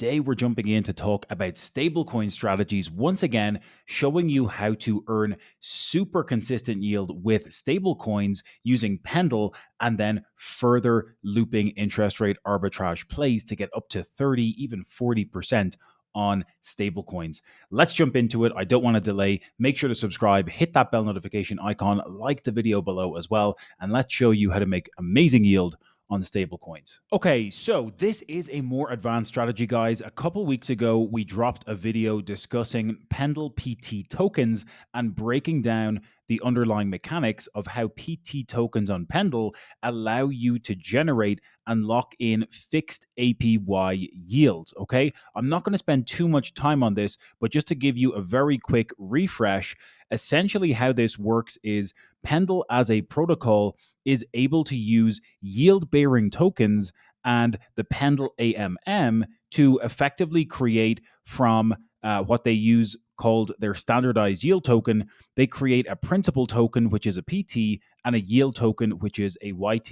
Today, we're jumping in to talk about stablecoin strategies once again, showing you how to earn super consistent yield with stablecoins using Pendle and then further looping interest rate arbitrage plays to get up to 30, even 40% on stablecoins. Let's jump into it. I don't want to delay. Make sure to subscribe, hit that bell notification icon, like the video below as well, and let's show you how to make amazing yield on stablecoins. Okay, so this is a more advanced strategy, guys. A couple weeks ago, we dropped a video discussing Pendle PT tokens and breaking down the underlying mechanics of how PT tokens on Pendle allow you to generate and lock in fixed APY yields. Okay, I'm not going to spend too much time on this, but just to give you a very quick refresh, essentially how this works is Pendle as a protocol is able to use yield bearing tokens and the Pendle AMM to effectively create from what they use called their standardized yield token. They create a principal token, which is a PT, and a yield token, which is a YT.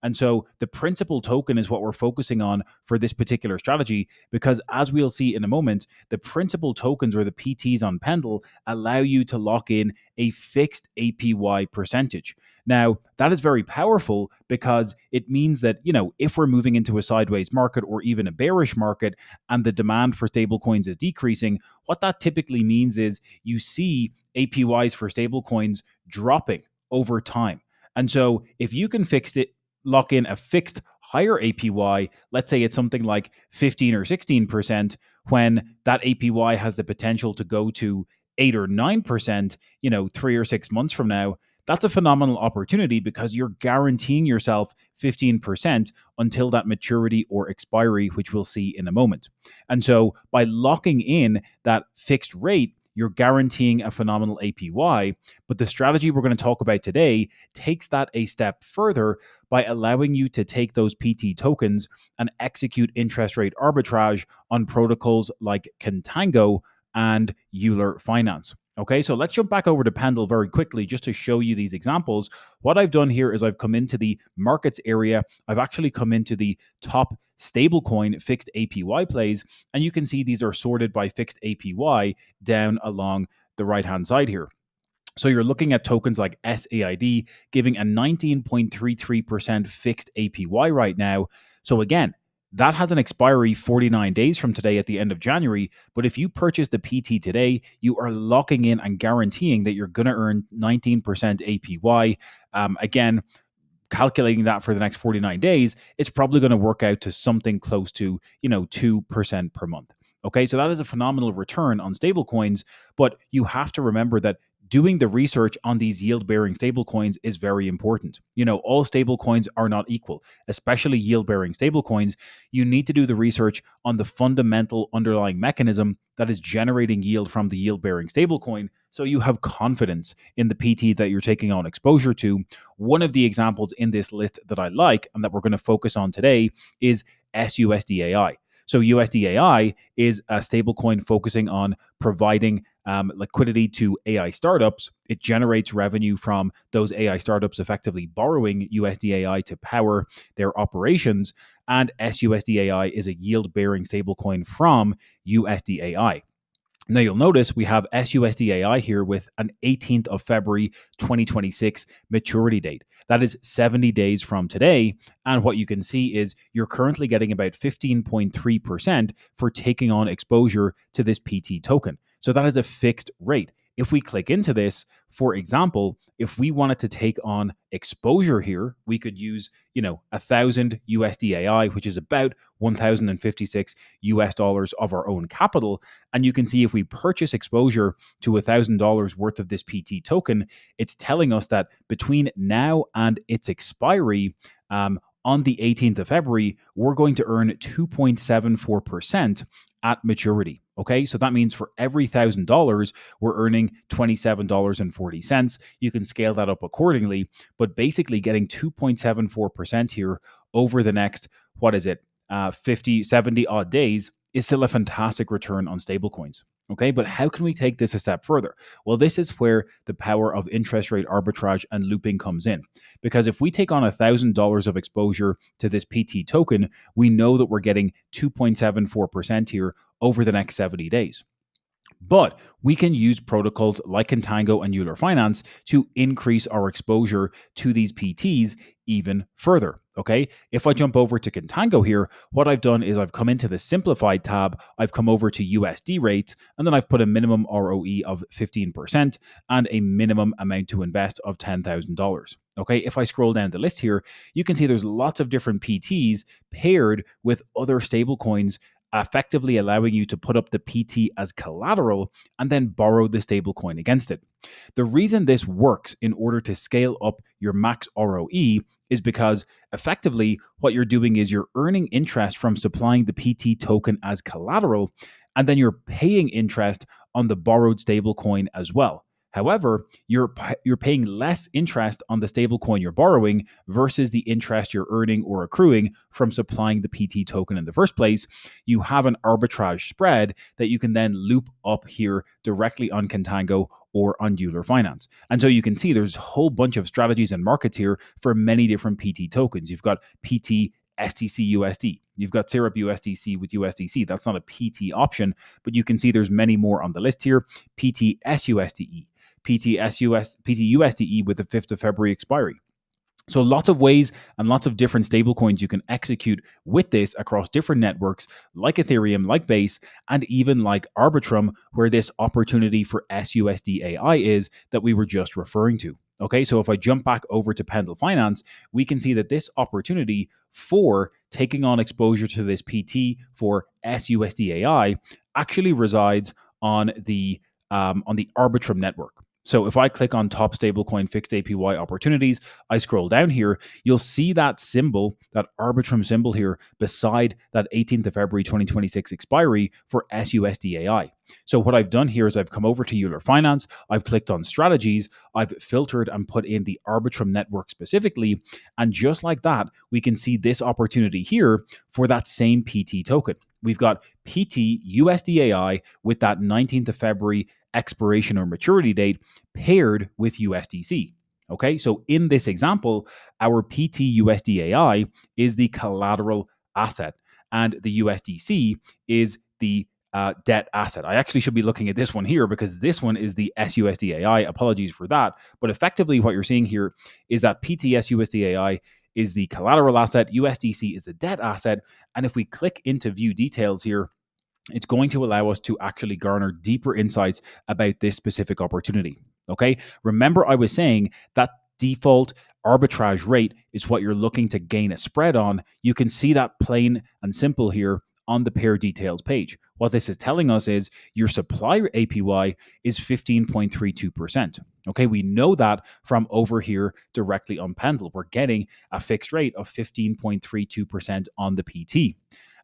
And so the principal token is what we're focusing on for this particular strategy, because as we'll see in a moment, the principal tokens or the PTs on Pendle allow you to lock in a fixed APY percentage. Now, that is very powerful because it means that, if we're moving into a sideways market or even a bearish market and the demand for stablecoins is decreasing, what that typically means is you see APYs for stablecoins dropping over time. And so if you can lock in a fixed higher APY, let's say it's something like 15 or 16%, when that APY has the potential to go to 8 or 9%, 3 or 6 months from now, that's a phenomenal opportunity because you're guaranteeing yourself 15% until that maturity or expiry, which we'll see in a moment. And so by locking in that fixed rate, you're guaranteeing a phenomenal APY. But the strategy we're going to talk about today takes that a step further by allowing you to take those PT tokens and execute interest rate arbitrage on protocols like Contango and Euler Finance. Okay, so let's jump back over to Pendle very quickly just to show you these examples. What I've done here is I've come into the markets area. I've actually come into the top stablecoin fixed APY plays, and you can see these are sorted by fixed APY down along the right-hand side here. So you're looking at tokens like SAID giving a 19.33% fixed APY right now. So again, that has an expiry 49 days from today at the end of January. But if you purchase the PT today, you are locking in and guaranteeing that you're going to earn 19% APY. Again, calculating that for the next 49 days, it's probably going to work out to something close to, 2% per month. Okay, so that is a phenomenal return on stablecoins, but you have to remember that doing the research on these yield-bearing stablecoins is very important. All stablecoins are not equal, especially yield-bearing stablecoins. You need to do the research on the fundamental underlying mechanism that is generating yield from the yield-bearing stablecoin, so you have confidence in the PT that you're taking on exposure to. One of the examples in this list that I like and that we're going to focus on today is SUSDAI. So USDAI is a stablecoin focusing on providing liquidity to AI startups. It generates revenue from those AI startups effectively borrowing USDAI to power their operations. And SUSDAI is a yield-bearing stablecoin from USDAI. Now you'll notice we have SUSDAI here with an 18th of February 2026 maturity date. That is 70 days from today. And what you can see is you're currently getting about 15.3% for taking on exposure to this PT token. So that is a fixed rate. If we click into this, for example, if we wanted to take on exposure here, we could use, 1,000 USDAI, which is about 1,056 US dollars of our own capital. And you can see if we purchase exposure to $1,000 worth of this PT token, it's telling us that between now and its expiry, on the 18th of February, we're going to earn 2.74% at maturity. Okay, so that means for every $1,000, we're earning $27.40. You can scale that up accordingly, but basically getting 2.74% here over the next, 50, 70 odd days is still a fantastic return on stablecoins. Okay, but how can we take this a step further? Well, this is where the power of interest rate arbitrage and looping comes in. Because if we take on $1,000 of exposure to this PT token, we know that we're getting 2.74% here over the next 70 days. But we can use protocols like Contango and Euler Finance to increase our exposure to these PTs even further. Okay. If I jump over to Contango here, what I've done is I've come into the simplified tab, I've come over to USD rates, and then I've put a minimum ROE of 15% and a minimum amount to invest of $10,000. Okay. If I scroll down the list here, you can see there's lots of different PTs paired with other stablecoins, effectively allowing you to put up the PT as collateral and then borrow the stablecoin against it. The reason this works in order to scale up your max ROE is because effectively what you're doing is you're earning interest from supplying the PT token as collateral, and then you're paying interest on the borrowed stablecoin as well. However, you're paying less interest on the stablecoin you're borrowing versus the interest you're earning or accruing from supplying the PT token in the first place. You have an arbitrage spread that you can then loop up here directly on Contango or on Euler Finance. And so you can see there's a whole bunch of strategies and markets here for many different PT tokens. You've got PT STC USD. You've got Syrup USDC with USDC. That's not a PT option, but you can see there's many more on the list here. PT SUSDE, PT USDE with the 5th of February expiry. So lots of ways and lots of different stablecoins you can execute with this across different networks like Ethereum, like Base, and even like Arbitrum, where this opportunity for SUSD AI is that we were just referring to. Okay, so if I jump back over to Pendle Finance, we can see that this opportunity for taking on exposure to this PT for SUSD AI actually resides on the Arbitrum network. So if I click on top stablecoin fixed APY opportunities, I scroll down here, you'll see that symbol, that Arbitrum symbol here beside that 18th of February 2026 expiry for SUSDAI. So what I've done here is I've come over to Euler Finance, I've clicked on strategies, I've filtered and put in the Arbitrum network specifically, and just like that, we can see this opportunity here for that same PT token. We've got PT USDAI with that 19th of February expiration or maturity date paired with USDC. Okay, so in this example, our PT USDAI is the collateral asset, and the USDC is the debt asset. I actually should be looking at this one here because this one is the SUSDAI. Apologies for that. But effectively, what you're seeing here is that PTS USDAI is the collateral asset, USDC is the debt asset. And if we click into view details here, it's going to allow us to actually garner deeper insights about this specific opportunity. Okay. Remember, I was saying that default arbitrage rate is what you're looking to gain a spread on. You can see that plain and simple here on the pair details page. What this is telling us is your supply APY is 15.32%. Okay, we know that from over here directly on Pendle. We're getting a fixed rate of 15.32% on the PT.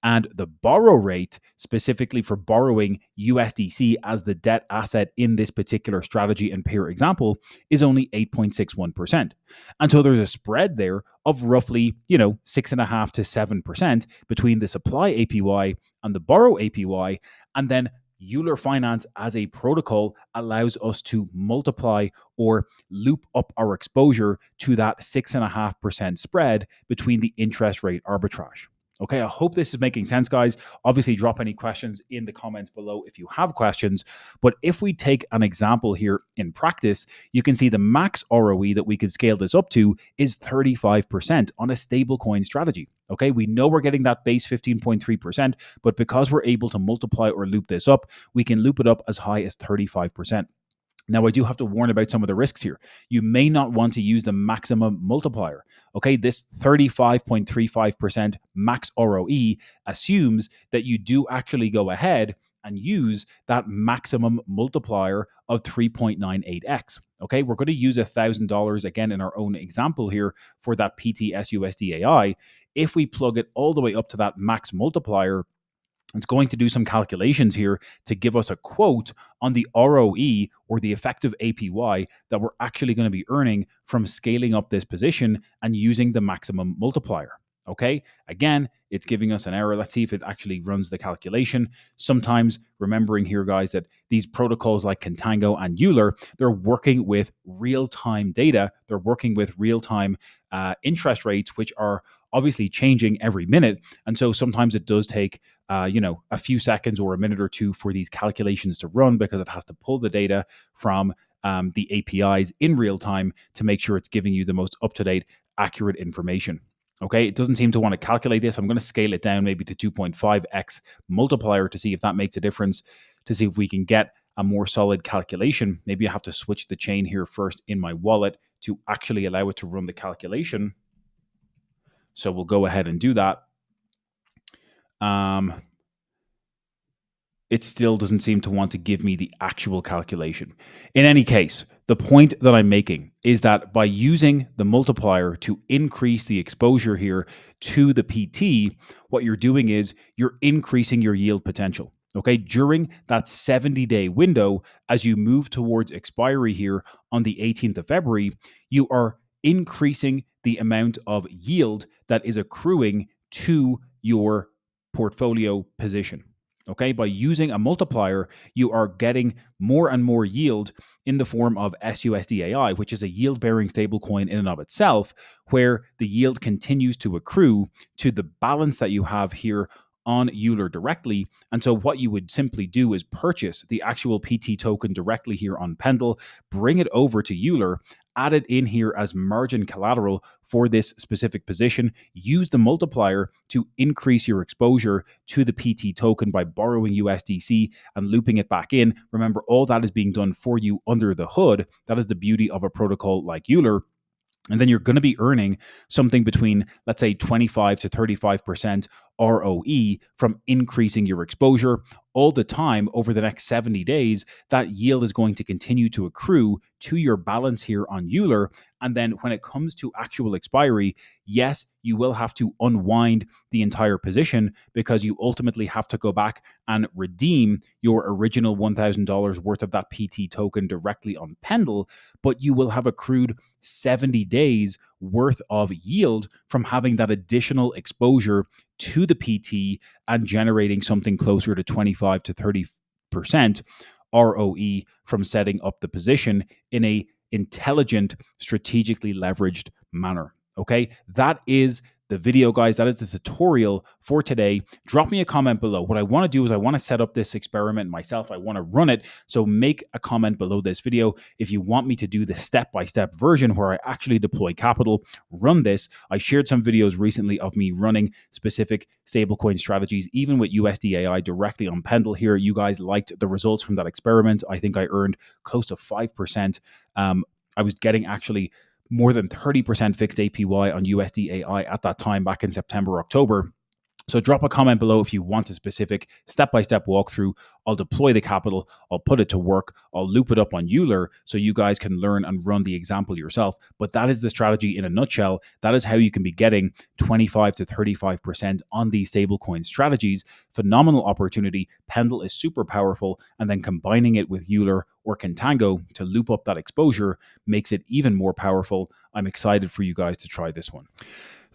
And the borrow rate, specifically for borrowing USDC as the debt asset in this particular strategy and pair example, is only 8.61%. And so there's a spread there of roughly, 6.5 to 7% between the supply APY and the borrow APY. And then Euler Finance as a protocol allows us to multiply or loop up our exposure to that 6.5% spread between the interest rate arbitrage. Okay, I hope this is making sense, guys. Obviously, drop any questions in the comments below if you have questions. But if we take an example here in practice, you can see the max ROE that we could scale this up to is 35% on a stablecoin strategy. Okay, we know we're getting that base 15.3%, but because we're able to multiply or loop this up, we can loop it up as high as 35%. Now, I do have to warn about some of the risks here. You may not want to use the maximum multiplier. Okay, this 35.35% max ROE assumes that you do actually go ahead and use that maximum multiplier of 3.98x. Okay, we're going to use $1,000 again in our own example here for that PTSUSDAI. If we plug it all the way up to that max multiplier, it's going to do some calculations here to give us a quote on the ROE or the effective APY that we're actually going to be earning from scaling up this position and using the maximum multiplier. Okay, again, it's giving us an error. Let's see if it actually runs the calculation. Sometimes remembering here, guys, that these protocols like Contango and Euler, they're working with real-time data. They're working with real-time interest rates, which are obviously changing every minute. And so sometimes it does take, a few seconds or a minute or two for these calculations to run because it has to pull the data from the APIs in real time to make sure it's giving you the most up-to-date, accurate information. Okay, it doesn't seem to want to calculate this. I'm going to scale it down maybe to 2.5x multiplier to see if that makes a difference, to see if we can get a more solid calculation. Maybe I have to switch the chain here first in my wallet to actually allow it to run the calculation. So we'll go ahead and do that. It still doesn't seem to want to give me the actual calculation. In any case, the point that I'm making is that by using the multiplier to increase the exposure here to the PT, what you're doing is you're increasing your yield potential. Okay, during that 70-day window, as you move towards expiry here on the 18th of February, you are increasing the amount of yield that is accruing to your portfolio position. Okay, by using a multiplier, you are getting more and more yield in the form of SUSDAI, which is a yield bearing stablecoin in and of itself, where the yield continues to accrue to the balance that you have here on Euler directly. And so, what you would simply do is purchase the actual PT token directly here on Pendle, bring it over to Euler, add it in here as margin collateral for this specific position. Use the multiplier to increase your exposure to the PT token by borrowing USDC and looping it back in. Remember, all that is being done for you under the hood. That is the beauty of a protocol like Euler. And then you're going to be earning something between, let's say, 25 to 35% ROE from increasing your exposure all the time over the next 70 days. That yield is going to continue to accrue to your balance here on Euler. And then when it comes to actual expiry, yes, you will have to unwind the entire position because you ultimately have to go back and redeem your original $1,000 worth of that PT token directly on Pendle, but you will have accrued 70 days worth of yield from having that additional exposure to the PT and generating something closer to 25 to 30% ROE from setting up the position in a intelligent, strategically leveraged manner. Okay, that is the video, guys. That is the tutorial for today. Drop me a comment below. What I want to do is I want to set up this experiment myself. I want to run it. So make a comment below this video if you want me to do the step-by-step version where I actually deploy capital, run this. I shared some videos recently of me running specific stablecoin strategies, even with USDAI directly on Pendle here. You guys liked the results from that experiment. I think I earned close to 5%. I was getting actually more than 30% fixed APY on USDAI at that time back in September, October. So drop a comment below if you want a specific step-by-step walkthrough. I'll deploy the capital, I'll put it to work, I'll loop it up on Euler so you guys can learn and run the example yourself. But that is the strategy in a nutshell. That is how you can be getting 25 to 35% on these stablecoin strategies. Phenomenal opportunity. Pendle is super powerful, and then combining it with Euler or Contango to loop up that exposure makes it even more powerful. I'm excited for you guys to try this one.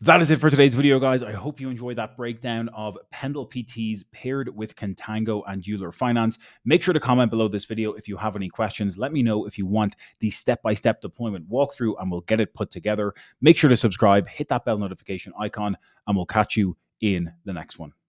That is it for today's video, guys. I hope you enjoyed that breakdown of Pendle PTs paired with Contango and Euler Finance. Make sure to comment below this video if you have any questions. Let me know if you want the step-by-step deployment walkthrough and we'll get it put together. Make sure to subscribe, hit that bell notification icon, and we'll catch you in the next one.